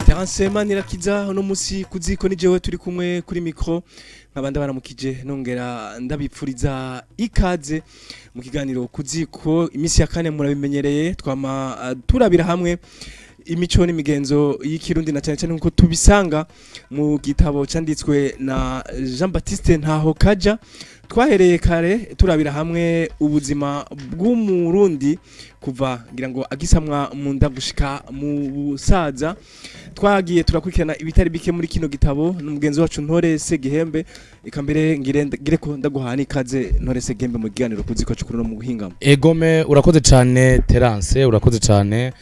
Terensema nirakiza uno musi kuziko ni jewe turi kumwe kuri micro nkabanda baramukije nongera ndabipfuriza ikaze mu kiganiro kuziko imisi ya kane murabimenyereye twama turabira hamwe imico n'imigenzo y'ikirundi na cyane cyane nkuko tubisanga mu gitabo cyanditswe na Jean Baptiste Ntaho Kaja twahereye kare turabira hamwe ubuzima bw'umurundi kuva ngira ngo agisamwa mu ndagushika mu busaza twagiye turakurikirana ibitari bike muri kino gitabo n'umugenzi wacu Ntore Segihembe ikambere ngire ko ndaguhana ikaze Ntore Segihembe mu giganiro kuziko cyukuru no mu buhingamo egome urakoze cyane Terence urakoze cyane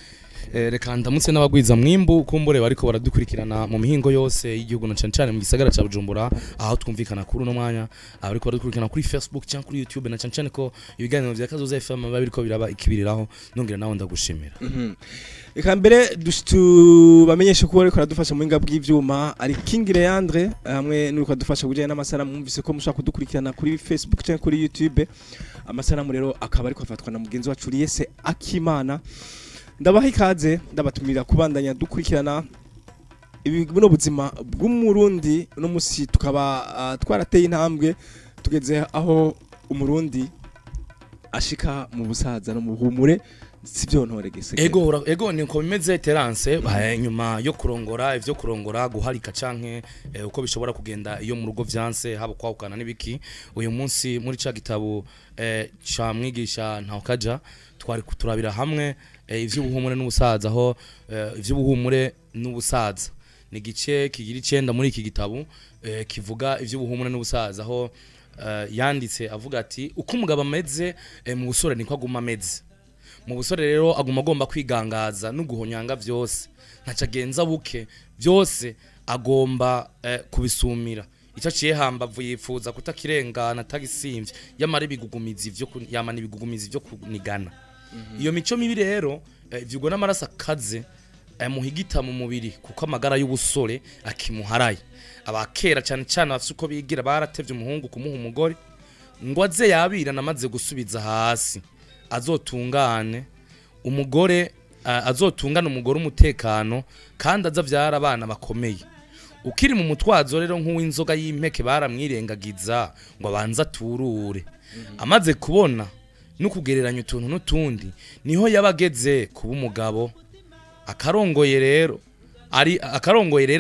reka ndamutse n'abagwiza mwimbu kumbure bariko baradukurikirana mu mihingo yose y'igihugu na cyane mu gisagara ca Bujumbura aho twumvikana kuri no mwanya abariko baradukurikirana kuri Facebook cyangwa kuri YouTube na cyane ko ibiganiro vya Kazoza FM babiriko biraba ikibiriraho nongera nawo ndagushimira reka mbere bamenyeshe ko bariko radufasha mu hinga bw'ivyuma ari King Leandre hamwe n'uko adufasha kujyana n'amasanamu mwumvise ko mushaka kudukurikirana kuri Facebook cyangwa kuri YouTube amasanamu rero akaba ariko afatwa na mugenzi wacu Liese Akimana ndabaha ikaze ndabatumira kubandanya dukurikirana buno buzima bw'umurundi no musi tukaba twarateye intambwe tugeze aho umurundi ashika mu busaza no mu buhumure sivyo Ntore gese ego niko bimeze Terence nyuma yo kurongora ivyo kurongora guharika canke uko bishobora kugenda iyo mu rugo vyanse habo kwahukana n'ibiki uyu munsi muri ca gitabo ca mwigisha Ntaho Kaja twari kuturabira hamwe ivy'ubuhumure n'ubusaza aho ivy'ubuhumure n'ubusaza ni gice kigira 9 muri iki gitabo kivuga ivy'ubuhumure n'ubusaza aho yanditse avuga ati uko umugabo ameze mu busore niko aguma ameze mu busore rero aguma agomba kwigangaza no guhonyanga vyose ntacagenza buke vyose agomba kubisumira icyo ciye hambavu yifuza kutakirengana tagisimvye yamara ibigugumizi vyo yamana ibigugumizi vyo kunigana iyo mico mibi rero vyugo n'amaraso akaze muhigita mu mubiri kuko amagara y'ubusore akimuharaye abakera cyane cyane bafite uko bigira baratevye umuhungu kumuha umugore ngo aze yabira namaze gusubiza hasi azotungane umugore azotungana umugore umutekano kandi azavyara abana bakomeye ukiri mu mutwazo rero nk'uw'inzoga y'impeke baramwirengagiza ngo abanza turure amaze kubona nukugereranya utuntu n'utundi niho yabageze kuba umugabo akarongoye rero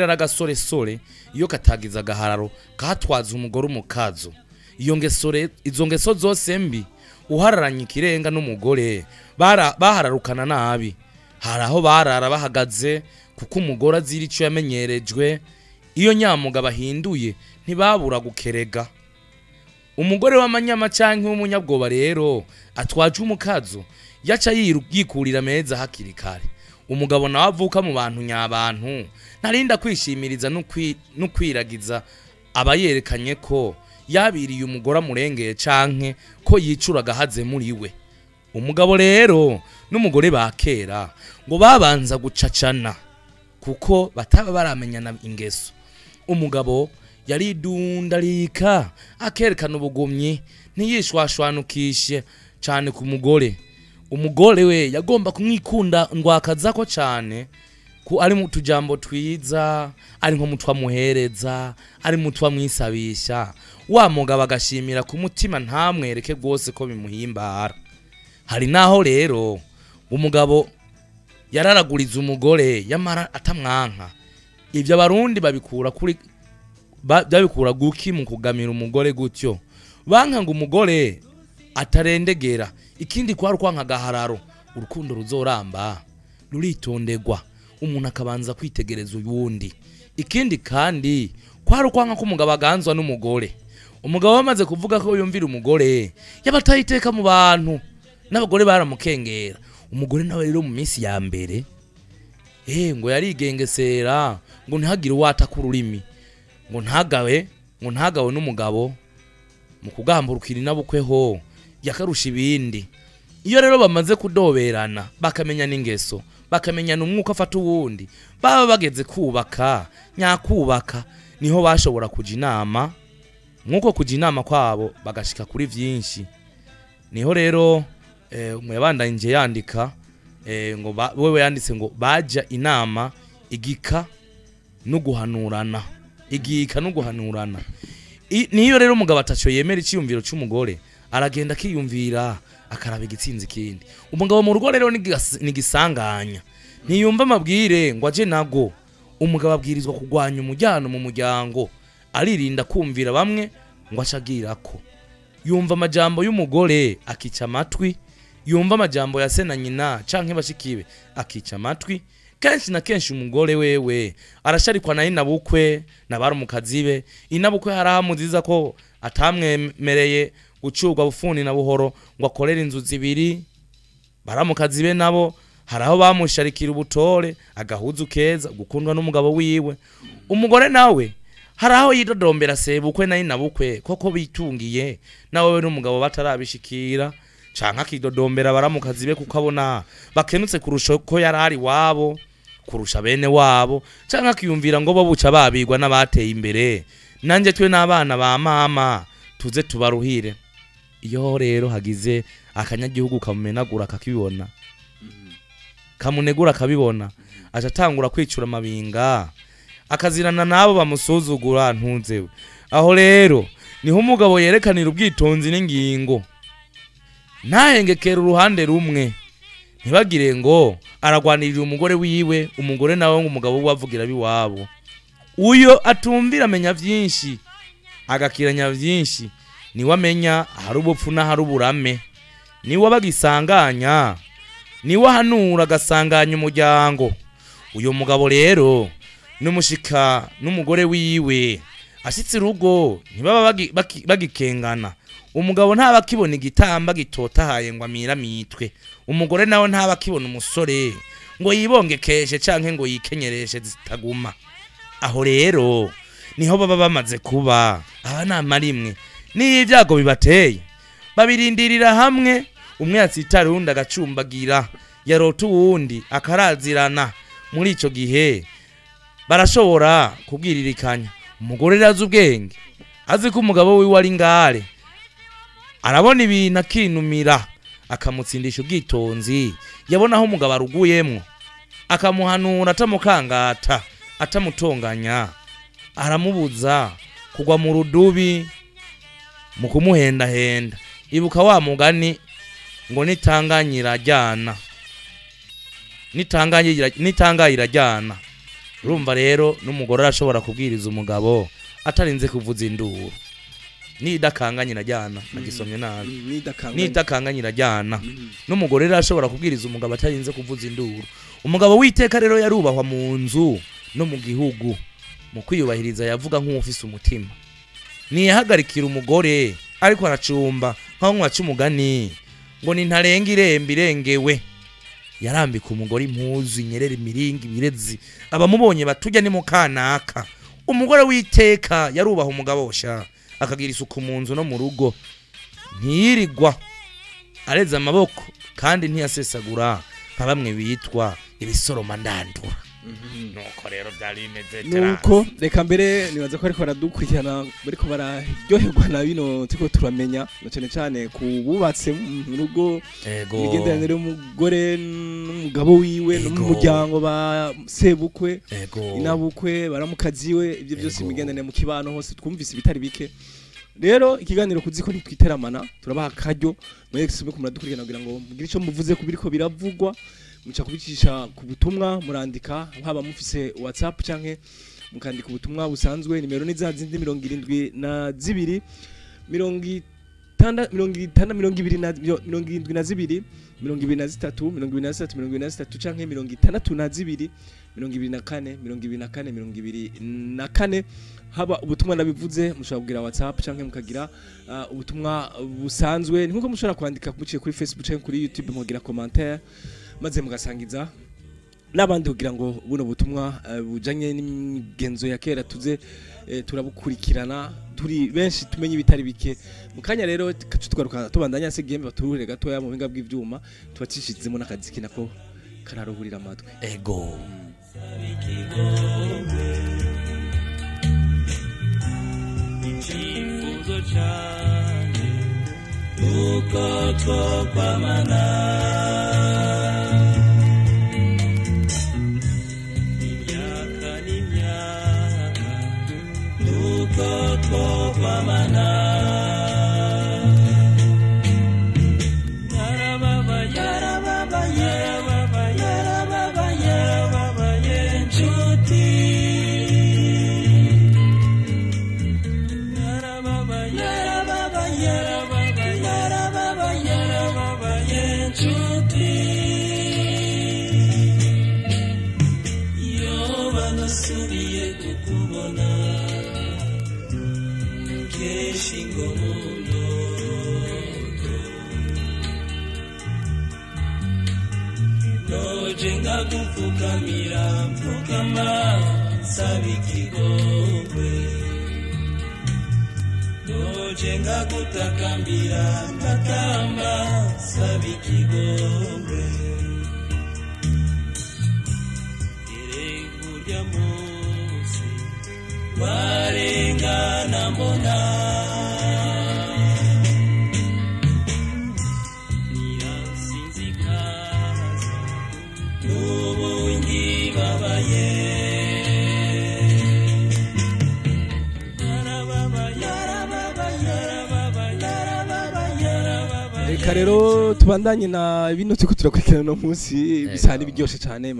aragasore sore iyo katagiza gahararo katwaza umugore umukazo izo ngeso zose mbi uhararanye ikirenga n'umugore bahararukana nabi haraho barara bahagaze kuko umugore azira ico yamenyerejwe iyo nyamuga bahinduye ntibabura gukerega umugore w'amanyama canke w'umunyabwoba rero atwaje umukazo yaca yikurira meza hakiri kare umugabo nawe avuka mu bantu nyabantu narinda kwishimiriza no kwiragiza abayerekanye ko yabiriye umugore amurengeye canke ko yicuraga haze muri we umugabo rero n'umugore bakera ngo babanza gucacana kuko bataba baramenyana ingeso umugabo yaridundarika akerekana ubugumyi ntiyishwashwanukishe cyane ku umugore we yagomba kumwikunda ndwakazako cyane ku ari mu tujambo twiza ari nko mutwa muhereza ari mutwa mwisabisha wa mugabo agashimira ku mutima ntamwereke rwose ko bimuhimbara hari naho rero umugabo yararaguriza umugore yamara atamwanka ivyo abarundi babikura guki mu kugamira umugore gutyo bankanga umugore atarendegera ikindi kwa kwanka gahararo urukundo ruzoramba ruritondegwa umuntu akabanza kwitegereza uyundi ikindi kandi kwa kwanka ko umugabo aganzwa n'umugore umugabo bamaze kuvuga ko yumvira umugore yabatayiteka mu bantu n'abagore baramukengera umugore nawe rero mu minsi ya mbere ngo yarigengesera ngo ntihagire uwata ku rurimi ngo ntagawe n'umugabo mu kugamburukira inabukweho yakarusha ibindi iyo rero bamaze kudoberana bakamenya n'ingeso bakamenya n'umwuka afata uwundi baba bageze kubaka nyakubaka niho bashobora kuja inama nkuko kuja inama kwabo bagashika kuri vyinshi. Niho rero umuyabandanje yandika ngo wewe yanditse ngo baja inama igika no guhanurana. Igika no guhanurana. Niyo rero umugabo ataco yemera iciyumviro c'umugore aragenda akiyumvira akaraba igitsinzi kindi. Umugabo mu rugo rero nigisanganya ntiyumva amabwire ngo aje nago. Umugabo abwirizwa kugwanya umujyano mu muryango, aririnda kumvira bamwe ngo acagirako. Yumva amajambo y'umugore akica amatwi, yumva amajambo ya se na nyina canke bashikibe akica amatwi. Kenshi na kenshi umugore wewe arasharikwa na inabukwe nabari umukazibe. Inabukwe harahamuziza ko atamwemereye gucurwa bufuni na buhoro ngo akorera inzu zibiri. Baramukazibe nabo haraho bamusharikira ubutore, agahuzu keza, gukundwa n'umugabo wiwe. Umugore nawe haraho yidodombera sebukwe na inabukwe koko bitungiye nawe n'umugabo batarabishikira, canka kidodombera baramukazibe kukabona bakenutse kurusha ko yarari wabo, kurusha bene wabo, canka kiyumvira ngo bo buca babigwa n'abateye imbere, nanje twe n'abana ba mama tuze tubaruhire. Iyo rero hagize akanyagihugu kamumenagura kakibona, kamunegura kabibona, atatangura kwicura amabinga, akazirana nabo bamusuzugura ntunzewe. Aho rero niho umugabo yerekanira ubwitonzi n'ingingo, ntahengekera uruhande rumwe. Ntibagire ngo aragwanirira umugore wiwe, umugore nawe ngo umugabo wavugira biwabo. Uyo atumvira amenya vyinshi, agakiranya vyinshi, niwe amenya hari ubupfu na hari uburame, niwe bagisanganya, niwe hanura agasanganya umuryango. Uyo mugabo rero numushika n'umugore wiwe ashitse urugo ntibaba bagikengana. Umugabo ntaba kibona igitamba gitotahaye ngo amira mitwe, umugore nawe ntaba kibona umusore ngo yibongekeshe canke ngo yikenyereshe zitaguma. Aho rero niho baba bamaze kuba abanama rimwe. Ni ibyago bibateye babirindirira hamwe, umwe yatsitara undi agacumbagira, yarota uwundi akarazirana. Muri ico gihe barashobora kubwiririkanya. Umugore razi ubwenge, azi ko umugabo wiwe ari ngare, arabona ibintu akinumira, akamutsindisha ubwitonzi. Yabona aho umugabo aruguyemwo, akamuhanura atamukangata, atamutonganya, aramubuza kugwa mu rudubi mu kumuhendahenda. Ibuka wa mugani ngo nitanganyira jyana, nitanganyira jyana. Urumva rero n'umugore arashobora kubwiriza umugabo atarinze kuvuza induru. Nidakanganyira jyana, nagisomye nabi. Nidakanganyira jyana. N'umugore arashobora kubwiriza umugabo atarinze kuvuza induru. Umugabo witeka rero yarubahwa mu nzu no mu gihugu, mu kwiyubahiriza yavuga nk'ufise umutima. Niyahagarikira umugore ariko aracumba nkaho mwaca umugani ngo nintarenga irembe irengewe. Yarambika umugore impuzu inyerera imiringi birezi, abamubonye batujya ni mukanaka. Umugore witeka yarubaha umugabo sha, akagira isuku mu nzu no mu rugo, ntiyirirwa areza amaboko kandi ntiyasesagura nka bamwe bitwa ibisoroma ndandura. Nuko rero byari bimeze nuko reka mbere nibaza ko ariko baradukurikirana, bariko bararyoherwa na bino tiko turamenya cyane cyane ku bubatse mu rugo, imigenderanire y'umugore n'umugabo wiwe no mu muryango, ba sebukwe inabukwe baramukaziwe. Ibyo byose imigenderanire mu kibano hose twumvise bitari bike. Rero ikiganiro kuziko nitwiteramana turabaha akaryo mwese mwe kumuradukurikirana kugira ngo mugire ico muvuze kubiriko biravugwa, muca kubicisha ku butumwa, murandika haba mufise WhatsApp canke mukandika ubutumwa busanzwe. Nimero ni za zindi 72 73 23 canke 62 24 haba ubutumwa nabivuze mushobora kugira WhatsApp canke mukagira ubutumwa busanzwe. Nkuko mushobora kwandika muciye kuri Facebook canke kuri YouTube mugira commentaire maze mugasangiza n'abandi kugira ngo buno butumwa bujanye n'imigenzo ya kera tuze turabukurikirana turi benshi tumenye ibitari bike. Mukanya rero tugaruka tubandanya se game baturuhure gatoya mu binga bw'ivyuma tubatishizemo n'akaziki nako kararuhurira amatwi. Ego cyane uko twopamana imyaka n'imyaka uko twopamana Nojenga kufukamira mfukama sabikigongwe Nojenga kutakambira makamba sabikigongwe Irengurya munsi warengana mbona Reka rero tubandanye na bino tuko turakurikirana no munsi bisana biryoshe cyane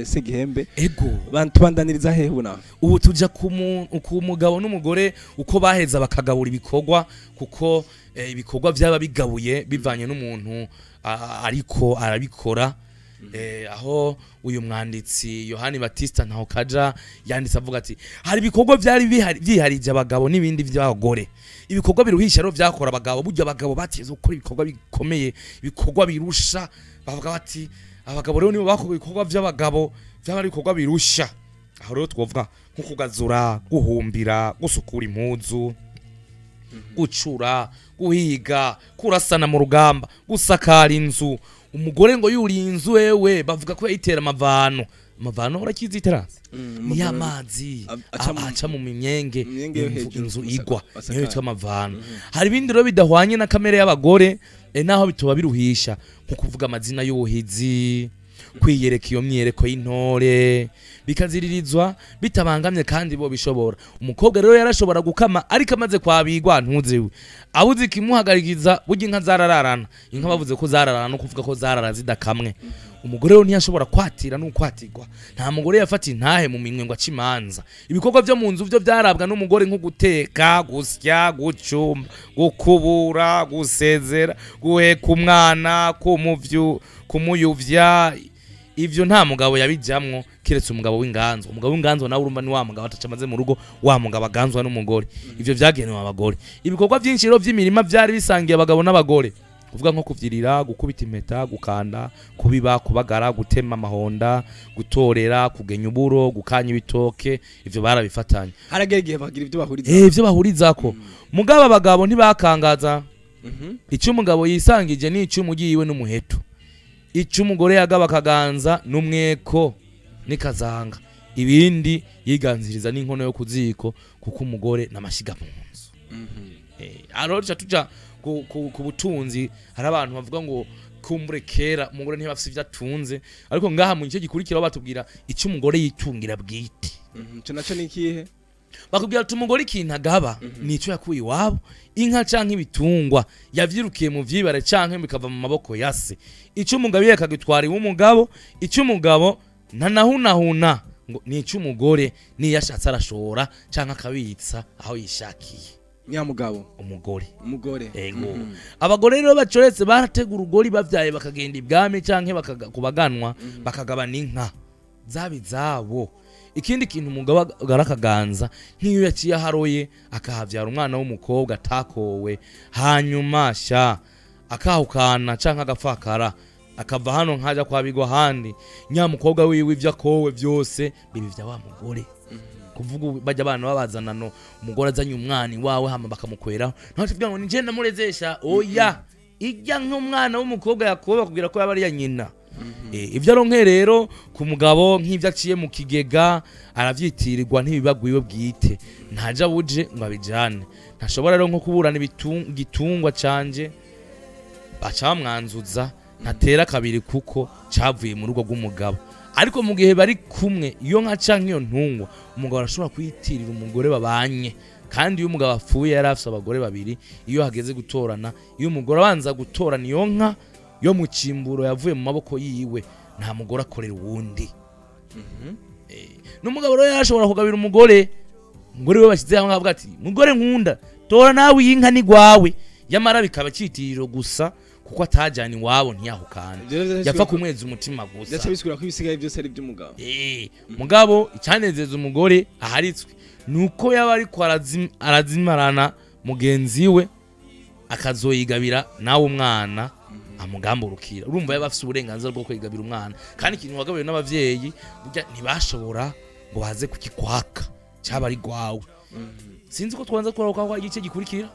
Segihembe ego tubandaniriza hehe ubona ubu tuja ku mugabo n'umugore uko baheza bakagabura ibikorwa kuko ibikorwa byaba bigabuye bivanye n'umuntu ariko arabikora aho uyu mwanditsi Yohani Batista ntaho kaja yanditse avuga ati hari ibikorwa byari byiharije abagabo n'ibindi by'abagore ibikorwa biruhisha rero byakora abagabo burya abagabo bateze gukora ibikorwa bikomeye ibikorwa birusha bavuga bati abagabo rero nibo bakora ibikorwa by'abagabo byaba ibikorwa birusha aho rero twovuga nko kugazura guhumbira gusukura impuzu gucura guhiga kurasana mu rugamba gusakara inzu umugore ngo yuri inzu wewe bavuga ko yitera amavano urakizi iterasi ni amazi aca mu minyenge inzu igwa niyo yitwa amavano hari ibindi rero bidahwanye na kamere y'abagore naho bituba biruhisha nko kuvuga amazina y'ubuhizi kwiyereka iyo myereko y'intore bikaziririzwa bitabangamye kandi bo bishobora umukobwa rero yarashobora gukama ariko amaze kwabigwa ntuzewe abuze kimuhagarikiza burya inka zarararana inka bavuze ko zararana no kuvuga ko zarara zidakamwe umugore rero ntiyashobora kwatira n'ukwatirwa nta mugore yafata intahe mu minwe ngo acimanza ibikorwa byo mu nzu byo byarabwa n'umugore nko guteka gusya gucumba gukubura gusezera guheka umwana kumuyuvya ivyo nta mugabo yabijamwo kiretse umugabo w'inganzo nawe urumva ni wa mugabo atacamaze mu rugo wa mugabo aganzwa n'umugore ivyo byagenewe abagore ibikorwa byinshi rero by'imirima byari bisangiye abagabo n'abagore kuvuga nko kuvyirira gukubita impeta gukanda kubiba kubagara gutema amahonda gutorera kugenya uburo gukanya ibitoke ivyo barabifatanya haragege bagira ivyo bahuriza ivyo bahurizako mugabo abagabo ntibakangaza icyo umugabo yisangije ni icyo umugiyiwe n'umuheto icyo umugore yagaba kaganza n'umweko nikazanga ibindi yiganziriza n'inkono yo kuziko kuko umugore namashiga mu nzu arorcha tuja ku butunzi hari abantu bavuga ngo kumbure kera umugore ntibafise ivyo atunze ariko ngaha mu gice gikurikiraho batubwira icyo umugore yitungira bwite cyo naco nikihe bakubwira ati umugore ikintu agaba nico yakuye iwabo inka canke ibitungwa yavyirukiye mu vyibare canke bikava mu maboko yase icyo umugabo yakagitwara iw'umugabo icyo umugabo ntanahunahuna ngo nico umugore niyashatse arashora canke akabitsa aho yishakiye nyamugabo umugore ego abagore rero bacoretse barategura urugori bavyaye bakagenda ibwami canke kubaganwa bakagabana inka zabo ikindi kintu umugabo garakaganza nk'iyo yaciye haroye akahavyara umwana w'umukobwa atakowe hanyuma akahukana canke agapfakara akava hano nkaja kwabigwa handi nyamukobwa wiwe ivyo akowe byose bibi vya wa mugore kuvuga bajya abana babazana no umugore azanye umwani wawe hama bakamukweraho naho tuvuga ngo nije ndamurezesha oya ijya nk'umwana w'umukobwa yakoba kugira ko yaba ari ya nyina ivyo aronke rero ku mugabo nk'ivyo aciye mu kigega aravyitirirwa ntibibagwiwe bwite ntaja buje ngo abijane ntashobora rero nko kuburana igitungwa canje baca bamwanzuza ntatera kabiri kuko cavuye mu rugo rw'umugabo ariko mu gihe bari kumwe iyo nka canke iyo ntungwa umugabo arashobora kuyitirira umugore babanye kandi iyo umugabo apfuye yari afise abagore babiri iyo hageze gutorana iyo umugore abanza gutorana iyo nka yo mu cimburo yavuye mu maboko yiwe nta mugore akorera uwundi n'umugabo rero yashobora kugabira umugore we bashyize hamwe avuga ati mugore nkunda tora nawe iyi nka ni gwawe yamara bikaba citiriro gusa kuko atajana iwabo ntiyahukana yapfa kumweza umutima gusa byaca bisigura ko ibisigaye byose ari by'umugabo mugabo icyanezeza umugore aharitswe nuko yaba ariko arazimarana mugenzi we akazoyigabira nawe umwana amugamburukira urumva yaba afite uburenganzira bwo kwigabira umwana kandi ikintu wagabiwe n'abavyeyi burya ntibashobora ngo baze kukikwaka cyaba ari gwawe sinzi ko twanza kuroka kwa igice gikurikira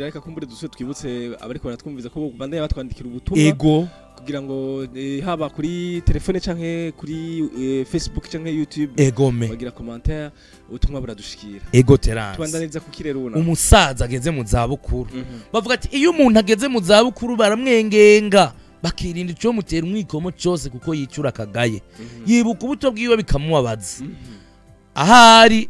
reka kumbure duswe twibutse abariko baratwumviza ko bande yabatwandikira ubutumwa ego kugira ngo haba kuri telefone canke kuri Facebook canke YouTube egome bagira commentaire ubutumwa buradushikira ego terance twandaniza kukirera una umusaza ageze mu zabukuru bavuga ati iyo umuntu ageze mu zabukuru baramwengenga bakirinda ico mutera umwikomo cyose kuko yicura akagaye yibuka ubuto bwiwe bikamubabaza ahari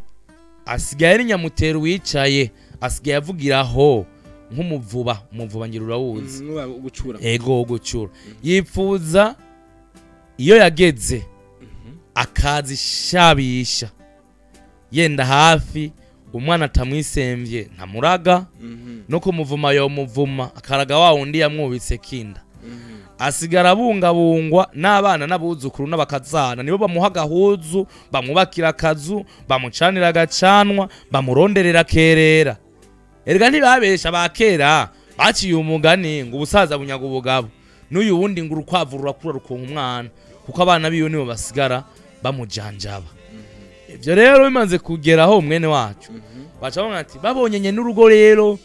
asigaye ari nyamutera wicaye asigaye avugiraho nk'umuvuba ngira urawuzi gucura ego gucura yipfuza iyo yageze akazi shabisha yenda hafi umwana atamwisemvye ntamuraga no kumuvuma yo muvuma akaraga wa wundi yamwubitse kinda asigara abungabungwa n'abana n'abuzukuru n'abakazana nibo bamuha gahuzu bamwubakira akazu bamucanira agacanwa bamuronderera kerera erega ntibabesha bakera baciye umugani ngo ubusaza bunyaga ubugabo n'uyu wundi ngo urukwavu rurakura rukonka umwana kuko abana biyo nibo basigara bamujanjaba ivyo rero bimaze kugeraho mwene wacu baca bamwe ati babonye nye n'urugo rero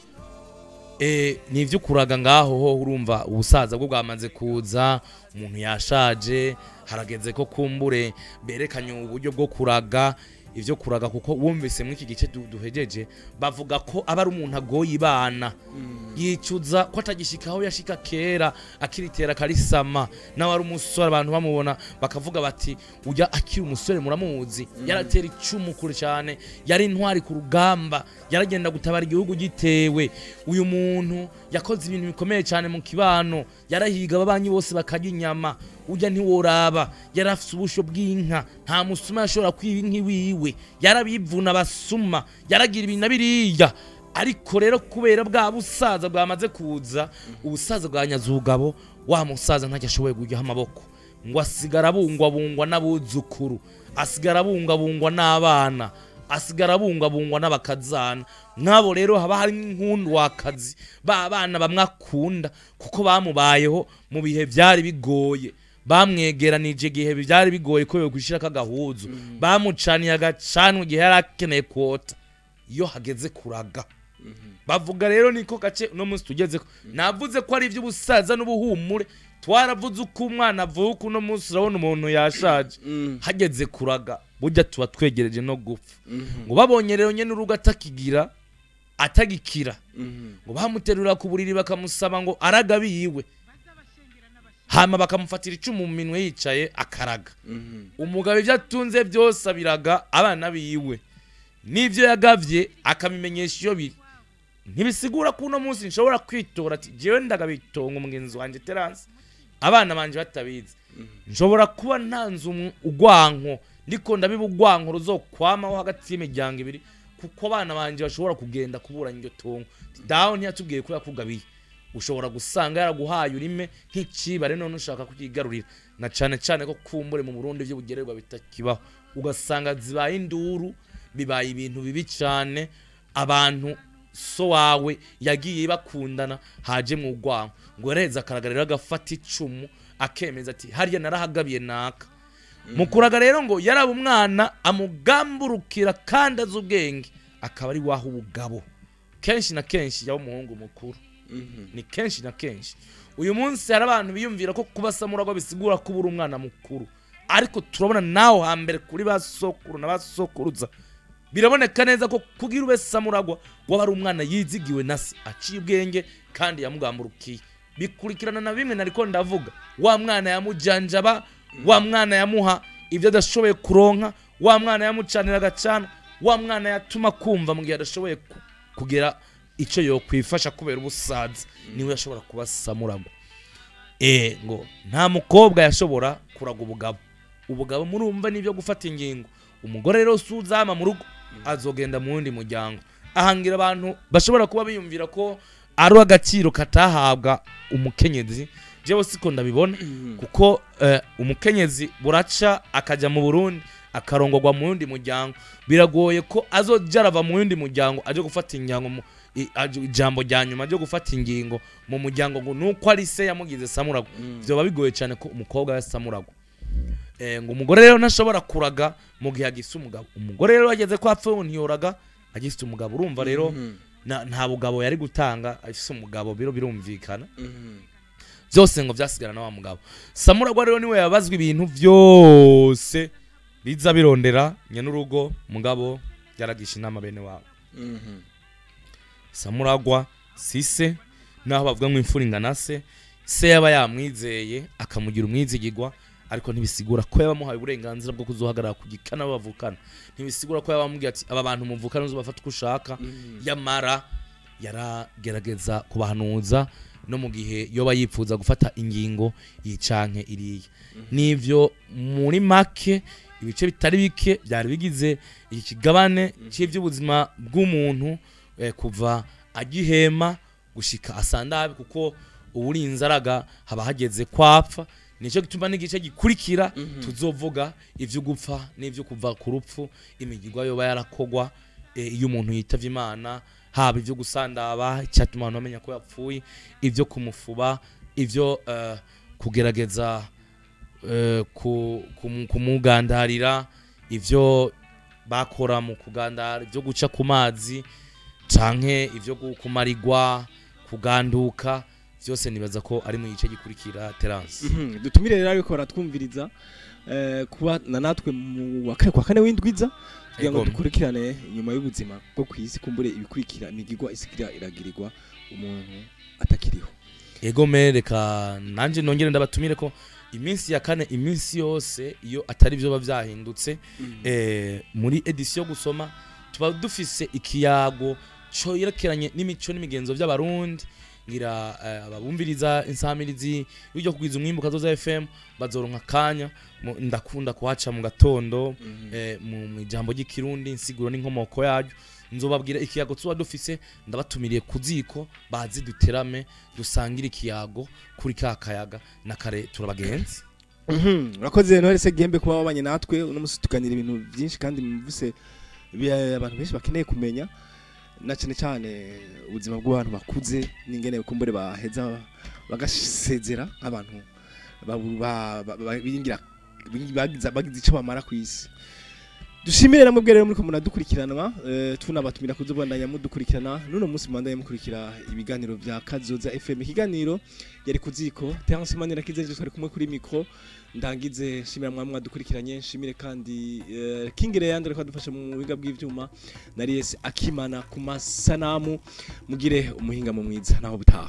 nivyo kuraga ngaho ho urumva ubusaza bwo bwamaze kuza umuntu yashaje harageze ko kumbure berekanye uburyo bwo kuraga ivyo kuraga kuko wumvise muri iki gice duhejeje bavuga ko aba ari umuntu agoye ibana yicuza ko atagishikaho yashika kera akiritera karisama nawe ari umusore abantu bamubona bakavuga bati ujya akiri umusore muramuzi yaratera icumu kure cyane yari intwari ku rugamba yaragenda gutabara igihugu gitewe uyu muntu yakoze ibintu bikomeye cyane mu kibano yarahiga ababanyi bose bakarya inyama ujya ntiworaba yarafise ubusho bw'inka nta musuma yashobora kwiba inki wiwe yarabivuna basuma yaragira ibintu biriya ariko rero kubera bwa busaza bwamaze kuza ubusaza bwanyazugabo wa musaza ntacyashoboye kujyaho amaboko ngo asigara bungwa n'abuzukuru asigara bungwa n'abana asigara bungwa n'abakazana nkabo rero haba hari nk'inkundu wakazi ba bana bamwakunda kuko bamubayeho mu bihe byari bigoye bamwegeranije gihe byari bigoye ko yo gushira kagahuzu bamucaniye agacanwe gihe yarakeneye kwota iyo hageze kuraga bavuga rero niko gace no munsi tugeze navuze ko ari iby'ubusaza n'ubuhumure twaravuze uko umwana avuka no munsi urabona umuntu yashaje hageze kuraga burya tuba twegereje no gupfa ngo babonye rero nyene urugo atagikira ngo bamuterura ku buriri bakamusaba ngo aragabiyiwe hama bakamufatira icumu mu minwe yicaye akaraga umugabo ivyo atunze byose abiraga abana biwe nivyo yagavye akamimenyesha iyo biri ntibisigura ko uno munsi nshobora kwitora ati jewe ndagabitonga umugenzi wanje Terence abana banje batabizi nshobora kuba ntanze ugwanko ndiko ndabiba ugwanko ruzokwamaho hagati y'imiryango ibiri kuko abana banje bashobora kugenda kuburanya iryo tongo daho ntiyatubwiye ko yakugabiye ushobora gusanga yaraguhaye urime nk'icibare none ushaka kukigarurira na cane ko kumbure mu Burundi byo bugererwa bitakibaho ugasanga zibaye induru bibaye ibintu bibi cyane abantu so wawe yagiye bakundana haje mu rwango ngo reza akaragarira agafata icumu akemeza ati hariya narahagabiye naka mukuraga rero ngo yaraba umwana amugamburukira kandi azubwenge akaba ari waho ubugabo kenshi na kenshi yawo umuhungu mukuru ni kenshi na kenshi uyu munsi hari abantu biyumvira ko kuba samuragwa bisigura ko uri umwana mukuru ariko turabona naho hambere kuri basokuru na basokuruza biraboneka neza ko kugira ube samuragwa waba ari umwana yizigiwe nasi aciye ubwenge kandi yamugamburukiye bikurikirana na bimwe nariko ndavuga wa mwana yamujanjaba wa mwana yamuha ibyo adashoboye kuronka wa mwana yamucanira agacana wa mwana yatuma kumva mu gihe adashoboye kugera icyo yo kwifasha kubera ubusaza niwe yashobora kuba samuragwa ngo nta mukobwa yashobora kuraga ubugabo murumva nibyo gufata ingingo umugore rero suzama mu rugo azogenda mu wundi muryango ahangira abantu bashobora kuba biyumvira ko ari agaciro katahabwa umukenyezi jewe siko ndabibona kuko umukenyezi buraca akaja mu Burundi akarongorwa mu wundi muryango biragoye ko azojarava mu wundi muryango aje gufata inyango ijambo rya nyuma ryo gufata ingingo mu muryango ngo nuko ari se yamugize samuragwa byo bigoye cyane ko umukobwa ya samuragwa ngo umugore rero ntashobora kuraga mu gihe agise umugabo umugore rero ageze ko apfa ntiyoraga agise umugabo urumva rero nta bugabo yari gutanga afise umugabo birumvikana byose ngo byasigara na wa mugabo samuragwa rero niwe yabazwa ibintu byose biza birondera nyenurugo mugabo yaragisha inama bene wabo samuragwa sise naho bavuga ngo imfuringana se yaba yamwizeye akamugira umwizigirwa ariko ntibisigura ko yabamuhaye uburenganzira bwo kuzohagarara ku gikana bavukana ntibisigura ko yabamubwiye ati aba bantu muvukana uzobafata uko ushaka yamara yaragerageza kubahanuza no mu gihe yoba yipfuza gufata ingingo yicanke iriye nivyo muri make ibice bitari bike byari bigize iki kigabane cy'ivy'ubuzima bw'umuntu kuva agihema gushika asandabe kuko uburinzaraga haba hageze kwapfa nico gituma n'igice gikurikira tuzovuga ivyo gupfa n'ivyo kuva ku rupfu imigirwa yoba yarakogwa iyo umuntu yitavye Imana haba ivyo gusandaba cyatuma abantu bamenya ko yapfuye ivyo kumufuba ivyo kugerageza kumugandarira ivyo bakora mu kugandara ivyo guca ku mazi canke ivyo kumarigwa kuganduka byose nibaza ko ari mu gice gikurikira Terence dutumire rero ariko baratwumviriza kuba natwe mu kwa kane w'indwiza kugira ngo dukurikirane nyuma y'ubuzima bwo kwisi kumbure ibikurikira imigirwa isikira iragirirwa umuntu atakiriho ego mereka nanje nongere ndabatumire ko iminsi ya kane iminsi yose iyo atari byo bavyahindutse muri edition gusoma tuba dufise ikiyago cyo yerekeranye n'imico n'imigenzo by'abarundi ngira ababumviriza insamirizi y'ujyo kugwiza umwimbo kazoza FM bazoronka kanya ndakunda kuhaca mu gatondo mu ijambo ry'ikirundi insiguro n'inkomoko yayo nzobabwira ikiyago tuba dufise ndabatumiriye kuziko bazi duterame dusangira ikiyago kuri kayaga na kare turabagenzi urakoze ntorese gembe kuba wabanye natwe uno musi tuganira ibintu byinshi kandi muvuse abantu benshi bakeneye kumenya na cyane ubuzima bw'abantu bakuze n'ingene kumbure baheza bagasezera abantu biringira bagize icyo bamara ku isi dushimire namwe bwere muri ko munadukurikiranwa tunabatumira kuzobandanya mudukurikirana nuno munsi mwandanye mukurikira ibiganiro bya Kazoza FM ikiganiro yari kuziko Terence Manira kizeje twari kumwe kuri micro ndangize shimira mwamwe dukurikiranye shimire kandi Kingire yandere ko adufasha mu biga bw'ivyuma nari Akimana ku masanamu mugire umuhinga mu mwiza naho butaha